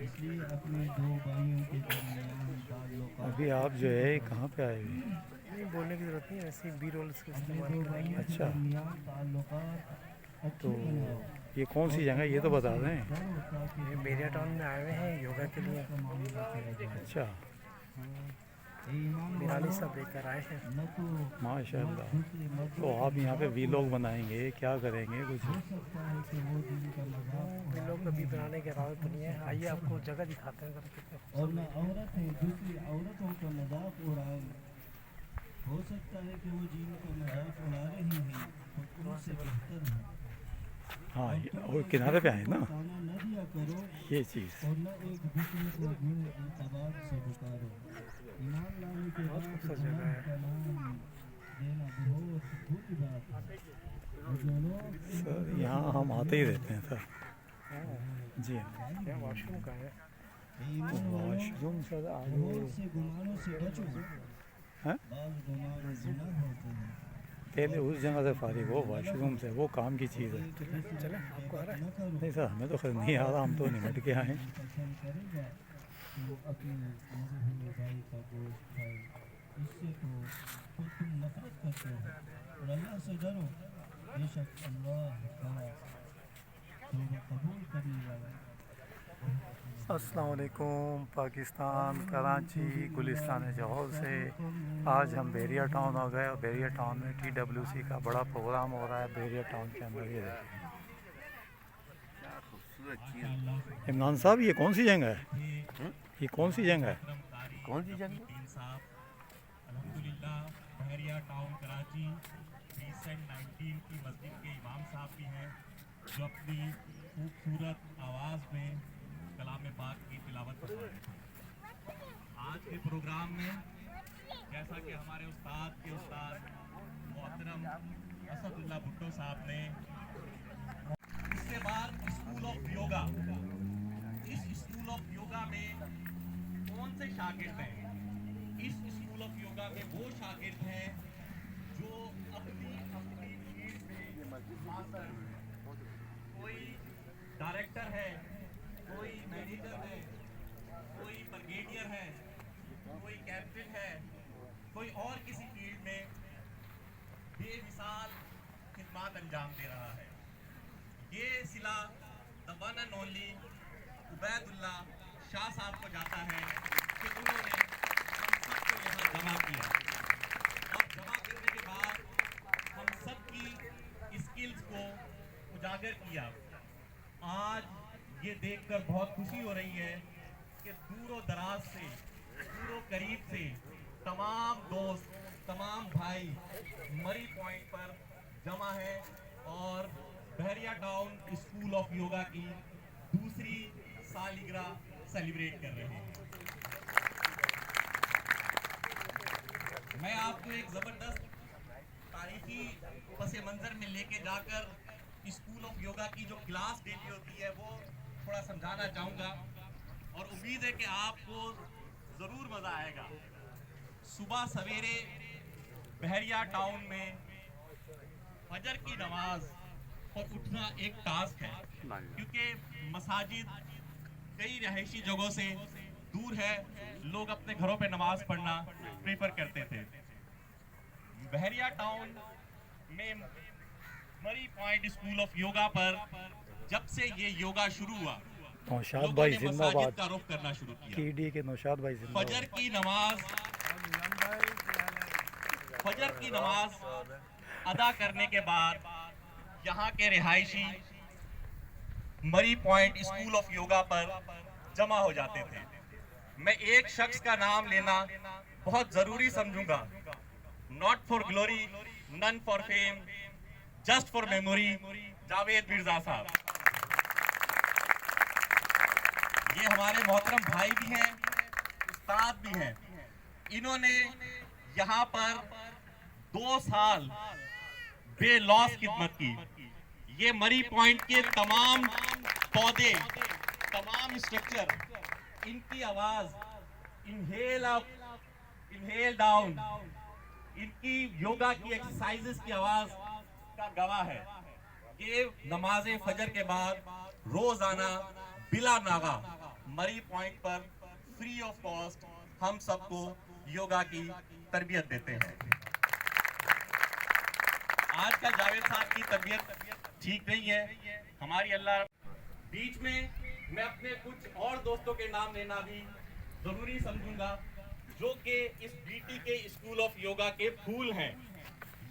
इसलिए अपने दो भाइयों के दरमियान ताल्लुकात अभी आप जो है कहाँ पे आए हुए हैं? नहीं बोलने की ज़रूरत नहीं है, ऐसे ही बी रोल्स का अपने इस्तेमाल दो करेंगे। भाइयों के अच्छा, दरमियान ताल्लुकात तो अच्छे बनाओ ये कौन सी और जगह है ये तो अल्लाह बता से दें। डरो ताकि ये बेरिया टाउन में आए हुए हैं योगा के लिए। का मामला किया जाए। अच्छा, ए ईमान बिरानी वालों, सब लेकर आए हैं। न तो माशाल्लाह। दूसरे मर्दों तो का आप यहाँ पे मजाक वीलॉग उड़ाओ। बनाएंगे, क्या करेंगे कुछ? हो सकता है कि वो दिन का मजाक इन लोग अभी बनाने के इरादे तो नहीं है। आइए आपको जगह दिखाते हैं जरा कितने और न खूबसूरत औरत है दूसरी औरतों का मजाक उड़ाए। हो सकता है कि वो जिनका मजाक उड़ा रही हैं वो उनसे बेहतर है। हाँ, और ये तुम और एक किनारे पे आए दूसरे ना को ताना न दिया करो ये चीज़। और न एक दूसरे को जुए इतबार से पुकारो। ईमान लाने के बाद खूबसूरत गुनाह जगह है। का नाम देना बहुत बुरी बात है। और जो लोग इन सर यहाँ हम आते ही रहते हैं सर। जी हाँ, क्या वॉशरूम का है। ईमान वालों, वॉशरूम सर बहुत से गुमानों से बचो। हैं? बाज़ गुमान गुनाह होते हैं। पहले उस जगह से फारिग हो, वॉशरूम से, वो काम की चीज़ है। चले आपको आ रहा है। न करो। नहीं सर, हमें तो खैर नहीं आ रहा, हम तो निमट के आए हैं। पसंद करेगा तो अपने मजहबी भाई का गोश्त खाए। इससे तो खुद तुम नफरत करते हो। और अल्लाह से डरो, बेशक अल्लाह ताला तौबा कबूल करने वाला है। अस्सलाम वालेकुम। पाकिस्तान कराची गुलिस्तान जौहर से आज हम बैरिया टाउन आ गए और बैरिया टाउन में TWC का बड़ा प्रोग्राम हो रहा है बैरिया टाउन के अंदर। ये देखिए इमरान साहब, ये कौन सी जगह है? ये कौन सी जगह है? कौन सी जगह? अल्हम्दुलिल्लाह बहरिया टाउन कराची रिसेंट 19 की मस्जिद के इमाम साहब भी हैं जो अपनी खूबसूरत आवाज़ में कलाम पाक की तिलावत कर रहे हैं। आज के प्रोग्राम में जैसा कि हमारे उस्ताद के उस्ताद मोहतरम असदुल्लाह भुट्टो साहब ने इसके बाद स्कूल ऑफ योगा, इस स्कूल ऑफ योगा में कौन से शागिर्द हैं? इस स्कूल ऑफ योगा में वो शागिर्द हैं जो अपनी अपनी फील्ड में मास्टर हैं। कोई डायरेक्टर है, कोई मैनेजर है, कोई ब्रिगेडियर है, कोई कैप्टन है, कोई और किसी फील्ड में बेमिसाल खिदमत अंजाम दे रहा है। ये सिला the one and only Ubaidullah Shah साहब को जाता है कि उन्होंने हम सबको यहाँ जमा किया और जमा करने के बाद हम सब की स्किल्स को उजागर किया। आज ये देखकर बहुत खुशी हो रही है कि दूरों दराज से, दूरों करीब से तमाम दोस्त, तमाम भाई मरी पॉइंट पर जमा है और बहरिया टाउन स्कूल ऑफ योगा की दूसरी सालगिरह सेलिब्रेट कर रहे हैं। मैं आपको एक ज़बरदस्त तारीखी पस मंज़र में लेके जाकर स्कूल ऑफ योगा की जो क्लास डेली होती है वो थोड़ा समझाना चाहूँगा और उम्मीद है कि आपको ज़रूर मज़ा आएगा। सुबह सवेरे बहरिया टाउन में फजर की नमाज और उठना एक टास्क है क्योंकि मसाजिद कई रहायशी जगहों से दूर है, लोग अपने घरों पे नमाज पढ़ना प्रेफर करते थे। बहरिया टाउन में मरी पॉइंट स्कूल ऑफ योगा पर जब से ये योगा शुरू हुआ, नौशाद लोगों भाई ने मसाजिद जिंदाबाद। का रुख करना शुरू किया। TD के नौशाद भाई फजर जिंदाबाद। की नमाज, फजर की नमाज अदा करने के बाद यहाँ के रिहायशी मरी पॉइंट स्कूल ऑफ योगा पर जमा हो जाते थे। मैं एक शख्स का नाम लेना बहुत जरूरी समझूंगा। Not for glory, none for fame, just for memory, Javed Mirza साहब। ये हमारे मोहतरम भाई भी हैं, उस्ताद भी हैं। इन्होंने यहाँ पर 2 साल बेलौस खिदमत की। ये मरी पॉइंट के तमाम पौधे, तमाम स्ट्रक्चर, इनकी आवाज इनहेल अप, इनहेल डाउन, इनकी योगा की एक्सरसाइजेस की आवाज का गवाह है। ये नमाज फजर के बाद रोजाना बिला नागा मरी पॉइंट पर फ्री ऑफ कॉस्ट हम सबको योगा की तरबियत देते हैं। आज का जावेद साहब की तबीयत ठीक नहीं है, हमारी अल्लाह। बीच में मैं अपने कुछ और दोस्तों के नाम लेना भी जरूरी समझूंगा, जो कि इस बीटी के स्कूल ऑफ योगा के फूल हैं।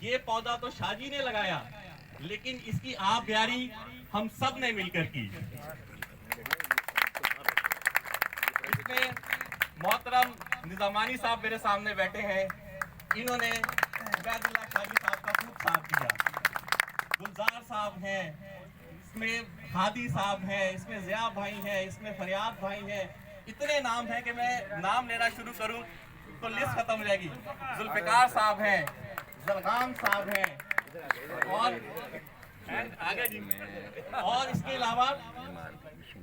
ये पौधा तो शाजी ने लगाया, लेकिन इसकी आप प्यारी हम सब ने मिलकर की। इसमें मोहतरम निजामानी साहब मेरे सामने बैठे हैं, इन्होंने उबैदुल्लाह शाजी साहब का खूब साथ दिया। गुलजार साहब हैं, इसमें हादी साहब हैं, इसमें ज़िया भाई हैं, इसमें फरियाद भाई हैं। इतने नाम हैं कि मैं नाम लेना शुरू करूं तो लिस्ट खत्म हो जाएगी। जुल्फिकार साहब हैं, जरगाम साहब हैं, और आगे जी। और इसके अलावा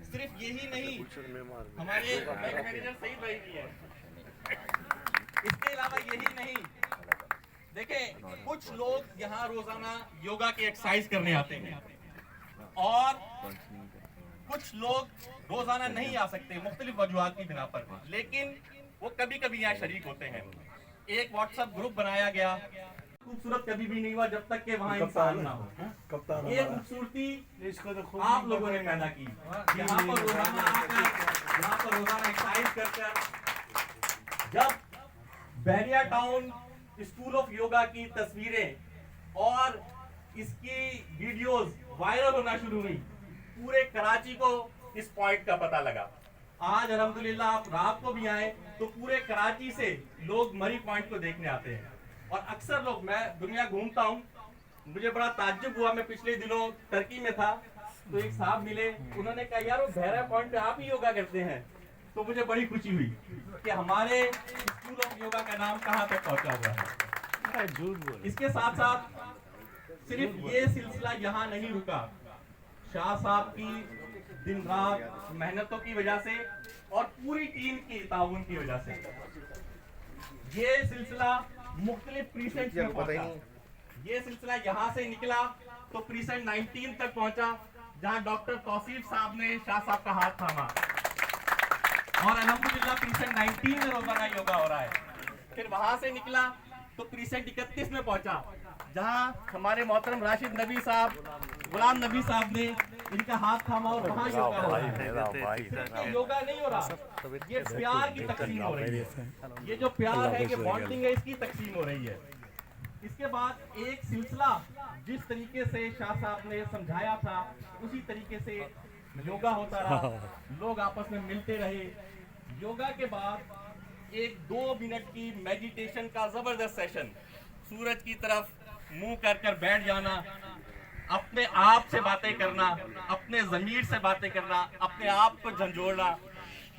सिर्फ यही नहीं, हमारे बैंक मैनेजर सईद भाई भी हैं। इसके अलावा यही नहीं, देखें कुछ लोग यहाँ रोजाना योगा की एक्सरसाइज करने आते हैं और कुछ लोग रोजाना नहीं आ सकते मुख्तलिफ वजूहात की बिना पर, लेकिन वो कभी कभी यहाँ शरीक होते हैं। एक व्हाट्सएप ग्रुप बनाया गया, खूबसूरत कभी भी नहीं हुआ जब तक कि वहाँ इंसान ना हो। ये खूबसूरती आप लोगों ने पैदा की, यहाँ पर रोजाना आकर, यहाँ पर रोजाना एक्सरसाइज कर जब बहरिया टाउन स्कूल ऑफ योगा की तस्वीरें और इसकी वीडियोस वायरल होना शुरू हुई, पूरे कराची को इस पॉइंट का पता लगा। आज अल्हम्दुलिल्लाह आप रात को भी आए तो पूरे कराची से लोग मरी पॉइंट को देखने आते हैं। और अक्सर लोग, मैं दुनिया घूमता हूँ, मुझे बड़ा ताज्जुब हुआ, मैं पिछले दिनों टर्की में था तो एक साहब मिले, उन्होंने कहा यार वो बहरा पॉइंट पे आप ही योगा करते हैं। तो मुझे बड़ी खुशी हुई कि हमारे स्कूल ऑफ योगा का नाम कहाँ तक पहुँचा हुआ है। इसके साथ साथ सिर्फ ये सिलसिला यहाँ नहीं रुका, शाह साहब की दिन रात मेहनतों की वजह से और पूरी टीम की ताउन की वजह से ये सिलसिला मुख्तलिफ प्रीसेंट में पहुंचा। ये सिलसिला यहाँ से निकला तो प्रीसेंट 19 तक पहुंचा, जहां डॉक्टर तौसीफ साहब ने शाह साहब का हाथ थामा और अल्हम्दुलिल्लाह प्रीसेंट 19 में रोजाना योगा हो रहा है। फिर वहां से निकला तो प्रीसेंट 31 में पहुंचा, जहां हमारे मोहतरम राशिद नबी साहब, गुलाम नबी साहब ने इनका हाथ थामा और वहां योगा हो रहा है। योगा नहीं हो रहा, ये प्यार की तकसीम हो रही है। ये जो प्यार है, ये बॉन्डिंग है, इसकी तकसीम हो रही है। इसके बाद एक सिलसिला जिस तरीके से शाह साहब ने समझाया था उसी तरीके से योगा होता रहा, लोग आपस में मिलते रहे। योगा के बाद एक 2 मिनट की मेडिटेशन का जबरदस्त सेशन, सूरज की तरफ मुंह कर कर बैठ जाना, अपने आप से बातें करना, अपने ज़मीर से बातें करना, अपने आप को झंझोड़ना,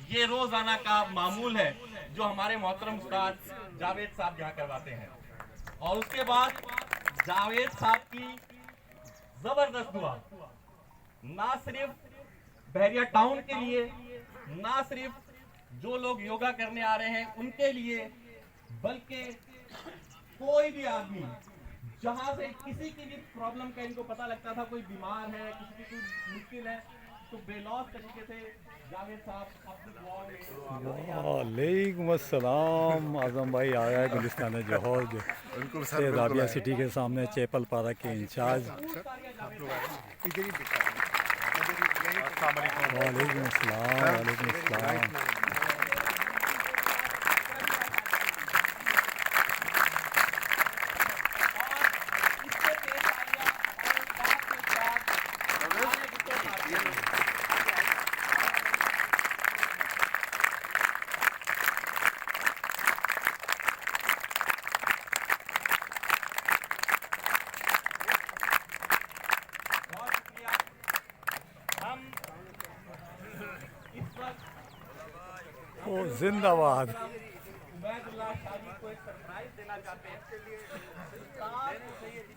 ये रोजाना का मामूल है जो हमारे मोहतरम उस्ताद जावेद साहब यहाँ करवाते हैं। और उसके बाद जावेद साहब की जबरदस्त दुआ ना सिर्फ बहरिया टाउन के लिए, ना सिर्फ जो लोग योगा करने आ रहे हैं उनके लिए, बल्कि कोई भी आदमी जहां से किसी की भी प्रॉब्लम का इनको पता लगता था, कोई बीमार है, किसी की कोई मुश्किल है, तो बेलौस तरीके से जावेद साहब अपनी दुआओं में। वालेकुम अस्सलाम। आजम भाई आया है गुलिस्तान जौहर से राबिया सिटी के सामने चैपल पारा के इंचार्ज। वालेकुम अस्सलाम। वालेकुम अस्सलाम। ओ जिंदाबाद। उबैदुल्लाह शाजी को एक सरप्राइज देना चाहते हैं।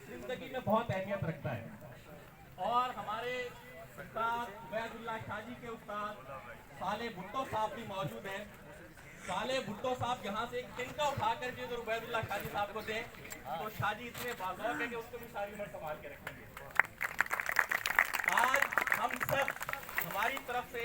जिंदगी में बहुत अहमियत रखता है और हमारे उस्ताद उबैदुल्लाह शाजी के उस्ताद साले भुट्टो साहब भी मौजूद हैं। साले भुट्टो साहब यहाँ से एक तिनका उठा करके अगर उबैदुल्लाह शाजी साहब को दें तो शाजी इतने बाज़ौक़ है कि उसको भी सारी उम्र संभाल के रखेंगे। आज हम सब हमारी तरफ से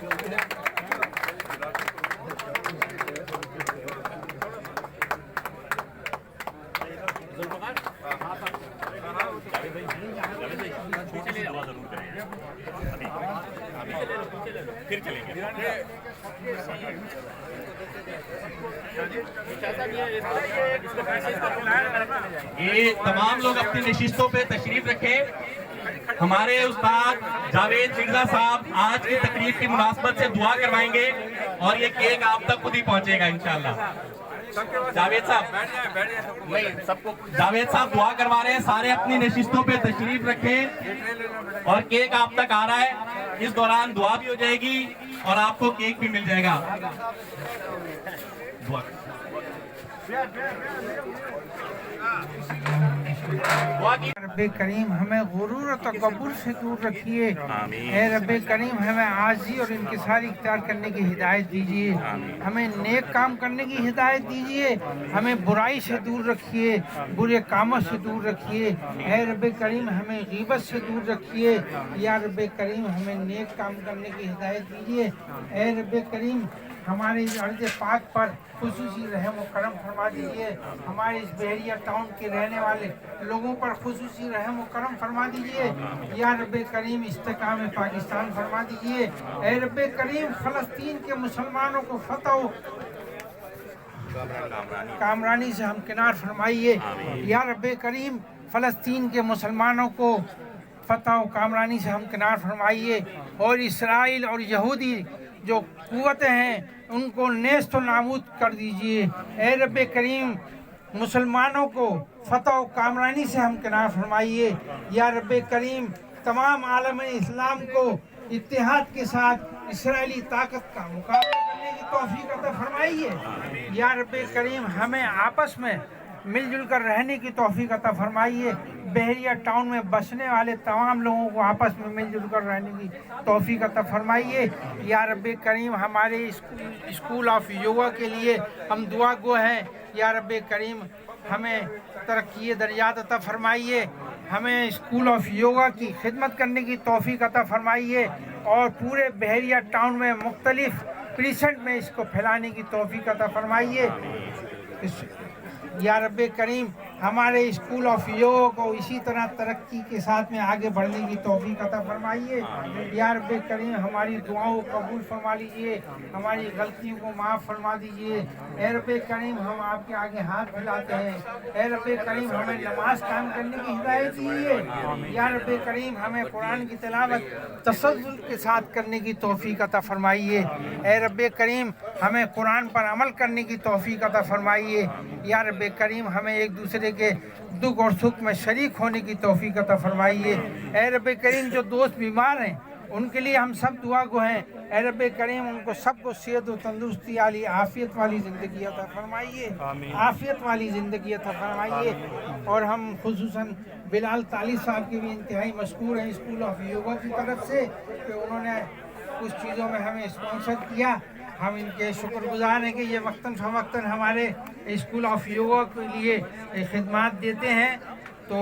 फिर चलेंगे। ये तमाम लोग अपनी नशिस्तों पे तशरीफ रखें। हमारे उस्ताद जावेद मिर्जा साहब आज की तकरीब की मुनासबत से दुआ करवाएंगे और ये केक आप तक खुद ही पहुंचेगा इंशाल्लाह। जावेद साहब नहीं, सबको जावेद साहब दुआ करवा रहे हैं, सारे अपनी नशिस्तों पे तशरीफ रखें और केक आप तक आ रहा है। इस दौरान दुआ भी हो जाएगी और आपको केक भी मिल जाएगा। दुआ रब्बे करीम हमें गुरूर और तकब्बुर से दूर रखिए। ए रब्बे करीम हमें आजी और इंकिसार इख्तियार करने की हिदायत दीजिए। हमें नेक काम करने की हिदायत दीजिए। हमें बुराई से दूर रखिए, बुरे कामों से दूर रखिए। ए रब्बे करीम हमें गीबत से दूर रखिए। या रब्बे करीम हमें नेक काम करने की हिदायत दीजिए। ए रब्बे करीम हमारे इस अर्ज़ पाक पर खुसूसी रहम व करम फरमा दीजिए। हमारे इस बहरिया टाउन के रहने वाले लोगों पर खुसूसी रहम व करम फरमा दीजिए। या रब्बे करीम इस्तेकाम पाकिस्तान फरमा दीजिए। ए रब्बे करीम फ़लस्तीन के मुसलमानों को फतह कामरानी से हमकिनार फरमाइए। या रब्बे करीम फ़लस्तीन के मुसलमानों को फतह कामरानी से हमकिनार फरमाइए और इसराइल और यहूदी जो कुव्वतें हैं उनको नेस्त व नाबूद कर दीजिए। ए रब्बे करीम मुसलमानों को फतह कामरानी से हमकिनार फरमाइए। या रब्बे करीम तमाम आलम इस्लाम को इत्तेहाद के साथ इसराइली ताकत का मुकाबला करने की तौफीक अता फरमाइए। या रब्बे करीम हमें आपस में मिलजुल कर रहने की तौफीक अता फरमाइए। बहरिया टाउन में बसने वाले तमाम लोगों को आपस में मिलजुल कर रहने की तौफीक अता फरमाइए। या रब्बे करीम हमारे स्कूल ऑफ योगा के लिए हम दुआ गो हैं। या रब्बे करीम हमें तरक्की दर्जात अता फरमाइए। हमें स्कूल ऑफ योगा की खिदमत करने की तौफीक अता फरमाइए और पूरे बहरिया टाउन में मुख्तलिफ प्रीसेंट में इसको फैलाने की तौफीक अता फरमाइए। या रब्बे करीम हमारे स्कूल ऑफ योगा को इसी तरह तरक्की के साथ में आगे बढ़ने की तौफीक अता फरमाइए। या रब्बे करीम हमारी दुआओं को कबूल फरमा लीजिए, हमारी गलतियों को माफ़ फरमा दीजिए। ए रब्बे करीम हम आपके आगे हाथ फैलाते हैं। ए रब्बे करीम हमें नमाज कायम करने की हिदायत दीजिए। या रब्बे करीम हमें कुरान की तिलावत तसल्जुल के साथ करने की तौफीक अता फरमाइए। ए रब्बे करीम हमें कुरान पर अमल करने की तौफीक अता फरमाइए। या रब्बे करीम हमें एक दूसरे के दुख और सुख में शरीक होने की तौफीक अता फरमाइए। ए रब्बे करीम जो दोस्त बीमार हैं उनके लिए हम सब दुआ गो हैं। ए रब्बे करीम उनको सबको सेहत और तंदुरुस्ती वाली आफियत वाली ज़िंदगी अता फरमाइए, आफियत वाली ज़िंदगी अता फरमाइए। और हम खुसूसन बिलाल ताली साहब के भी इंतहाई मशकूर हैं स्कूल ऑफ योगा की तरफ से कि उन्होंने कुछ चीज़ों में हमें स्पॉन्सर किया। हम इनके शुक्रगुजार हैं कि ये वक्तन फ़वक्तन हमारे स्कूल ऑफ योगा के लिए खिदमत देते हैं। तो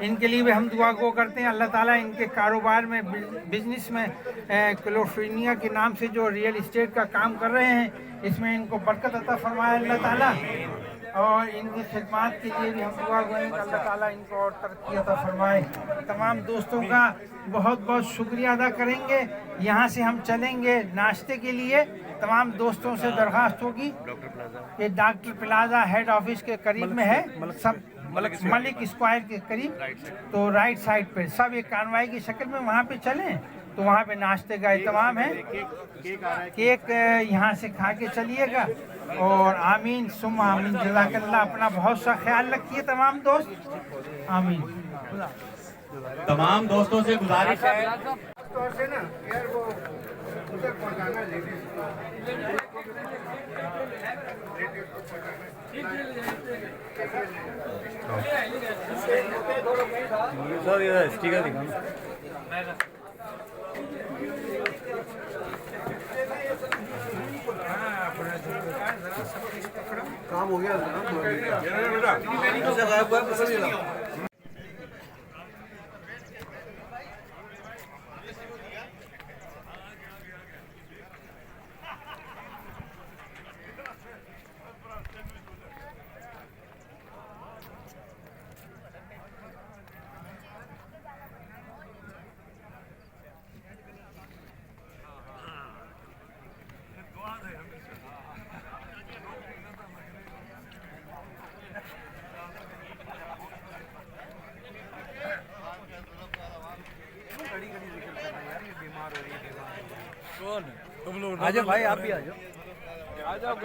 इनके लिए भी हम दुआ गो करते हैं। अल्लाह ताला इनके कारोबार में बिजनेस में कैलिफोर्निया के नाम से जो रियल इस्टेट का काम कर रहे हैं इसमें इनको बरकत अता फरमाए अल्लाह ताला। और इनकी खिदमत के लिए भी हम दुआ गो हैं कि अल्लाह ताला इनको और तरक्की अता फरमाए। तमाम दोस्तों का बहुत बहुत शुक्रिया अदा करेंगे। यहाँ से हम चलेंगे नाश्ते के लिए। तमाम दोस्तों से दरख्वास्त होगी, ये डॉक्टर प्लाजा हेड ऑफिस के करीब में है, सब मलिक स्क्वायर के करीब, तो राइट साइड पे सब एक कानवाई की शक्ल में वहाँ पे चलें तो वहाँ पे नाश्ते का इंतजाम है। केक यहाँ से खा के चलिएगा। और आमीन सुम आमीन, जज़ाकल्लाह। अपना बहुत सा ख्याल रखिए तमाम दोस्त, आमीन। तमाम दोस्तों से गुजारिश है सर ये स्टिकर दिखाना। काम हो गया आ जाओ भाई, आप भी आ जाओ।